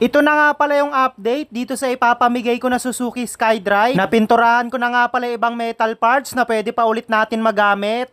Ito na nga pala yung update dito sa ipapamigay ko na Suzuki SkyDrive. Napinturahan ko na nga pala ibang metal parts na pwede pa ulit natin magamit.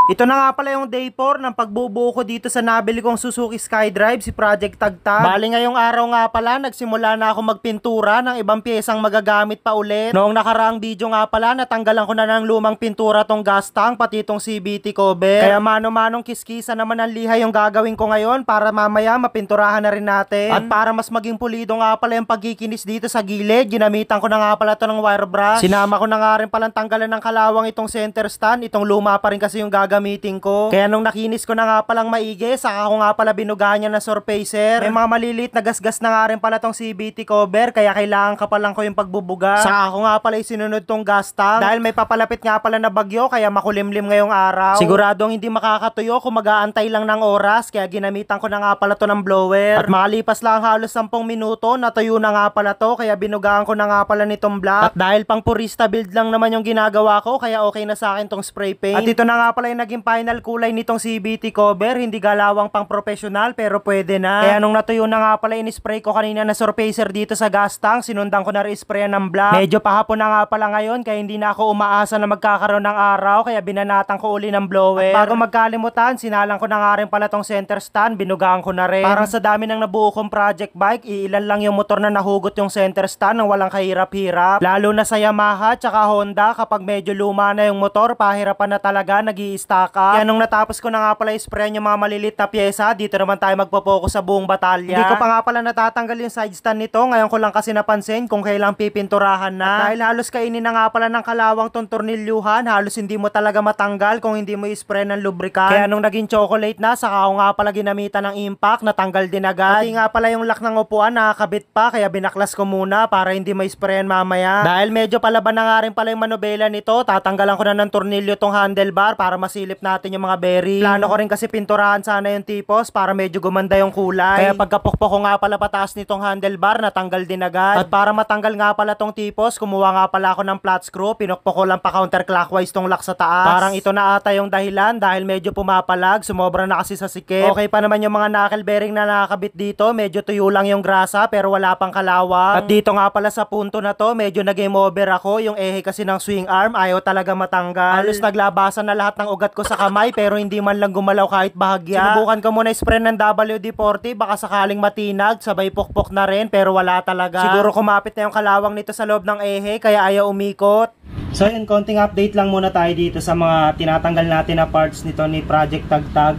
Ito na nga pala yung day 4 ng pagbubuo ko dito sa nabili kong Suzuki SkyDrive, si Project Tagtag. Bali ngayong araw nga pala, nagsimula na ako magpintura ng ibang piyesang magagamit pa ulit. Noong nakaraang video nga pala, natanggalan ko na ng lumang pintura tong gas tank, pati itong CVT cover. Kaya mano-manong kiskisa naman ang liha yung gagawin ko ngayon para mamaya mapinturahan na rin natin. At para mas maging pulido nga pala yung pagkikinis dito sa gilid, ginamitan ko na nga pala to ng wire brush. Sinama ko na nga rin palang tanggalan ng kalawang itong center stand, itong luma pa rin kasi yung gagamitin ko. Kaya nung nakinis ko na nga palang maigi, saka ko nga pala binugahan niya na surfacer. May mga maliliit na gasgas na nga rin pala tong CVT cover, kaya kailangan ka palang ko yung pagbubuga. Saka ko nga pala isinunod tong gas tank dahil may papalapit nga pala na bagyo, kaya makulimlim ngayong araw. Siguradong hindi makakatuyo kung mag-aantay lang ng oras, kaya ginamitan ko na nga pala to ng blower. At makalipas lang halos 10 minuto, natuyo na nga pala to, kaya binugahan ko na nga pala nitong black. At dahil pang purista build lang naman yung ginagawa ko, kaya okay na sa akin tong spray paint. At ito na nga pala yung naging final kulay nitong CVT cover, hindi galawang pang professional pero pwede na. Kaya nung natuyo na nga pala, in-spray ko kanina na surfacer dito sa gas tank, sinundan ko na re-sprayan ng black. Medyo pahapon na nga pala ngayon, kaya hindi na ako umaasa na magkakaroon ng araw, kaya binanatan ko uli ng blower. At bago magkalimutan, sinalang ko na nga rin pala tong center stand, binugaan ko na rin. Parang sa dami ng nabuo kong project bike, iilan lang yung motor na nahugot yung center stand ng walang kahirap-hirap. Lalo na sa Yamaha tsaka Honda, kapag medyo luma na yung motor, pahirapan na talaga, nag-i-stack up. Kaya nung natapos ko na nga pala i-sprayan yung mga malilit na pyesa, dito naman tayo magpo-focus sa buong batalya. Hindi ko pa nga pala natatanggal yung side stand nito, ngayon ko lang kasi napansin kung kailang pipinturahan na. At dahil halos kainin na nga pala ng kalawang tong tornilyuhan, halos hindi mo talaga matanggal kung hindi mo i-spray ng lubricant. Kaya nung naging chocolate na, saka ako nga pala ginamitan ng impact, natanggal din agad. Pati nga pala yung lock ng upuan, nakakabit pa, kaya binaklas ko muna para hindi ma-sprayan mamaya. Dahil medyo palaban na nga rin pala yung manubela nito, tatanggalan ko na ng tornilyo tong handlebar para masilip natin yung mga bearing. Plano ko rin kasi pinturahan sana yung tipos para medyo gumanda yung kulay. Kaya pagkapukpok ko nga pala pataas nitong handlebar, natanggal din agad. At para matanggal nga pala tong tipos, kumuha nga pala ako ng flat screw, pinukpok ko lang pa counterclockwise tong lock sa taas. Parang ito na ata yung dahilan dahil medyo pumapalag, sumobra na kasi sa sikip. Okay pa naman yung mga knuckle bearing na nakakabit dito, medyo tuyo lang yung grasa pero wala pang kalawang. At dito nga pala sa punto na to, medyo nag-game over ako, yung ehe kasi ng swing arm ayaw talaga matanggal. Halos naglabasan na lahat ng ugat ko sa kamay pero hindi man lang gumalaw kahit bahagya. Sinubukan ko muna spray ng WD-40, baka sakaling matinag, sabay pukpok na rin pero wala talaga. Siguro kumapit na yung kalawang nito sa loob ng ehe kaya ayaw umikot. So yun, konting update lang muna tayo dito sa mga tinatanggal natin na parts nito ni Project Tagtag.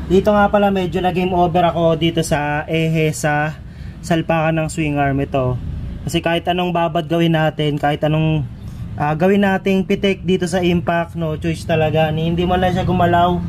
Dito nga pala medyo na-game over ako dito sa ehe sa salpakan ng swing arm ito. Kasi kahit anong babad gawin natin, kahit anong gawin nating pitik dito sa impact, no choice talaga. Hindi man lang siya gumalaw.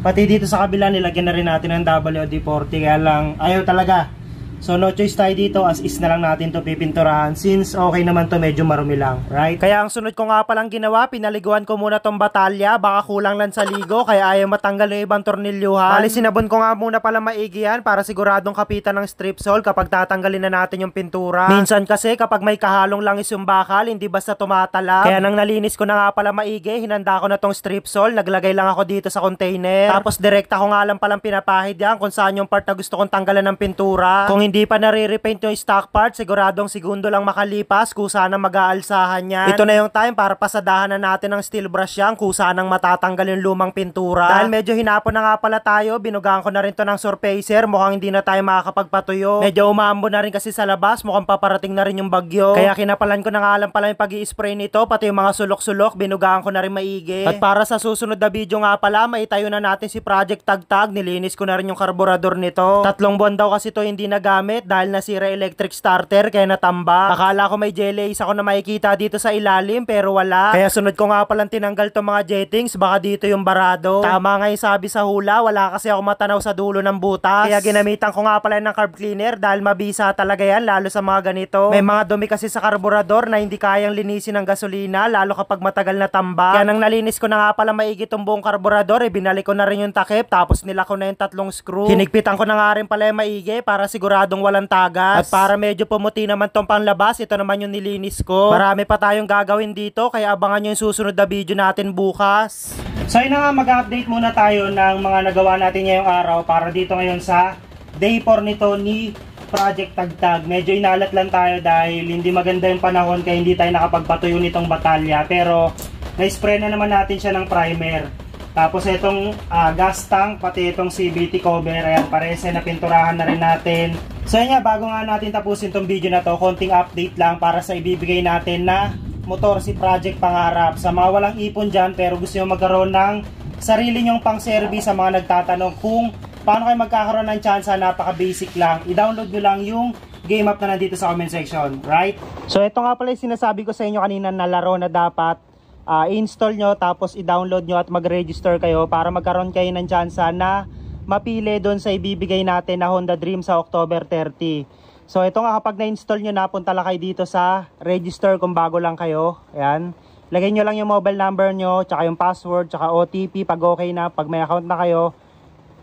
Pati dito sa kabila nilagyan na rin natin ng WD-40 kaya lang ayaw talaga. So no choice tayo dito, as is na lang natin to pipinturahan since okay naman to, medyo marumi lang, right? Kaya ang sunod ko nga palang ginawa, pinaliguan ko muna tong batalya, baka kulang lang sa ligo kaya ayaw matanggal yung ibang tornilyuhan. Bali sinabon ko nga muna pala maigi yan para siguradong kapitan ng strip sole kapag tatanggalin na natin yung pintura. Minsan kasi kapag may kahalong langis yung bakal, hindi basta tumatalab. Kaya nang nalinis ko na nga pala maigi, hinanda ko na tong strip sole, naglagay lang ako dito sa container. Tapos direkta ko nga lang palang pinapahid yan kung saan yung part na gusto kong tanggalan ng pintura. Kung hindi pa nare-repaint yung stock part, siguradong segundo lang makalipas kung saan mag-aalsahan yan. Ito na yung time para pasadahan na natin ng steel brush yan kung saan matatanggal yung lumang pintura. Dahil medyo hinapon na nga pala tayo, binugaan ko na rin to ng surfacer, mukhang hindi na tayo makakapagpatuyo. Medyo umaambo na rin kasi sa labas, mukhang paparating na rin yung bagyo. Kaya kinapalan ko na nga lang pala yung pag-i-spray nito, pati yung mga sulok-sulok, binugaan ko na rin maigi. At para sa susunod na video nga pala, maitayo na natin si Project Tagtag, nilinis ko na rin yung karburador nito. 3 buwan daw kasi to hindi nagamit dahil nasira electric starter kaya natamba. Akala ko may jellies ako na makikita dito sa ilalim pero wala. Kaya sunod ko nga palang tinanggal tong mga jettings, baka dito yung barado. Tama nga yung sabi sa hula, wala kasi ako matanaw sa dulo ng butas. Kaya ginamitan ko nga pala ng carb cleaner dahil mabisa talaga yan lalo sa mga ganito. May mga dumi kasi sa karburador na hindi kayang linisin ng gasolina lalo kapag matagal na tamba. Kaya nang nalinis ko na nga pala maigi tong buong karburador, binalik ko na rin yung takip tapos nila ko na yung 3 screw. Hinigpitan ko na nga rin pala yung maigi para siguradong walang tagas. At para medyo pumuti naman tong panglabas, ito naman yung nilinis ko. Marami pa tayong gagawin dito, kaya abangan nyo yung susunod na video natin bukas. So yun na nga, mag-update muna tayo ng mga nagawa natin ngayong araw para dito ngayon sa day 4 nito ni Project Tagtag. Medyo inalat lang tayo dahil hindi maganda yung panahon kaya hindi tayo nakapagpatuyo nitong batalya. Pero na-spray na naman natin siya ng primer. Tapos itong gas tank, pati itong CVT cover, ayan, parese na pinturahan na rin natin. So yun nga, bago nga natin tapusin tong video na to, konting update lang para sa ibibigay natin na motor si Project Pangarap. Sa mga walang ipon dyan pero gusto nyo magkaroon ng sarili nyong pang service, sa mga nagtatanong kung paano kayo magkakaroon ng chance, napaka basic lang. I-download nyo lang yung game app na nandito sa comment section, right? So ito nga pala yung sinasabi ko sa inyo kanina na laro na dapat i-install nyo tapos i-download nyo at mag-register kayo para magkaroon kayo ng chance na mapili doon sa ibibigay natin na Honda Dream sa October 30. So ito nga, kapag na-install nyo na, punta lang kayo dito sa register kung bago lang kayo. Ayan. Lagay nyo lang yung mobile number nyo, tsaka yung password, tsaka OTP pag okay na, pag may account na kayo.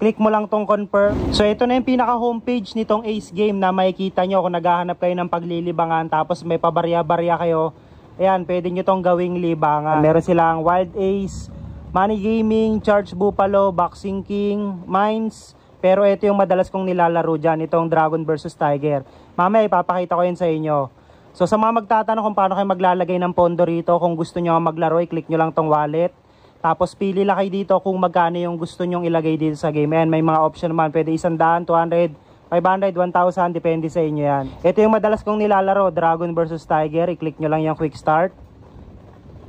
Click mo lang tong confirm. So ito na yung pinaka homepage nitong Ace Game na makikita nyo kung naghahanap kayo ng paglilibangan tapos may pabarya-barya kayo. Ayan, pwede nyo tong gawing libangan. Meron silang Wild Ace, Money Gaming, Charge Buffalo, Boxing King, Mines. Pero ito yung madalas kong nilalaro dyan, itong Dragon vs Tiger. Mamaya ipapakita ko yun sa inyo. So sa mga magtatanong kung paano kayo maglalagay ng pondo rito, kung gusto nyo maglaro, i-click nyo lang tong wallet. Tapos pili lang kayo dito kung magkano yung gusto nyong ilagay dito sa game. Ayan, may mga option naman. Pwede 100, 200, 500, 1,000. Depende sa inyo yan. Ito yung madalas kong nilalaro. Dragon vs Tiger. I-click nyo lang yung quick start.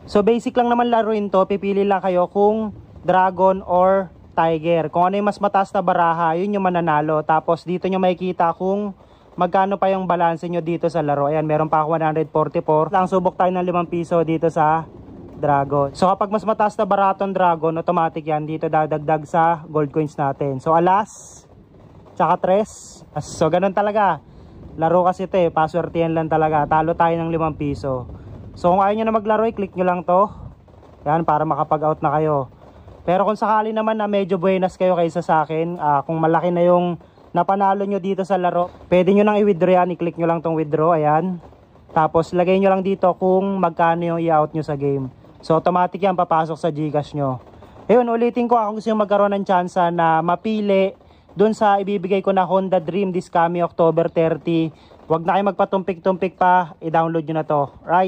So basic lang naman laruin to. Pipili lang kayo kung Dragon or Tiger. Kung ano yung mas mataas na baraha, yun yung mananalo. Tapos dito nyo makikita kung magkano pa yung balance nyo dito sa laro. Ayan, meron pa ako 144. Lang subok tayo ng 5 piso dito sa Dragon. So kapag mas mataas na baratong Dragon, automatic yan dito dadagdag sa gold coins natin. So alas, tsaka tres. So ganun talaga. Laro kasi ito paswerte yan lang talaga. Talo tayo ng 5 piso. So kung ayaw nyo na maglaro, i-click nyo lang to. Yan, para makapag-out na kayo. Pero kung sakali naman na medyo buenas kayo kaysa sa akin, kung malaki na yung napanalo nyo dito sa laro, pwede nyo nang i-withdraw yan. I-click nyo lang tong withdraw. Ayan. Tapos lagay nyo lang dito kung magkano yung i-out nyo sa game. So automatic yan papasok sa Gcash nyo. Ayun, ulitin ko, kung gusto nyo magkaroon ng chance na mapili dun sa ibibigay ko na Honda Dream this coming October 30, huwag na kayo magpatumpik-tumpik pa, i-download nyo na to, right?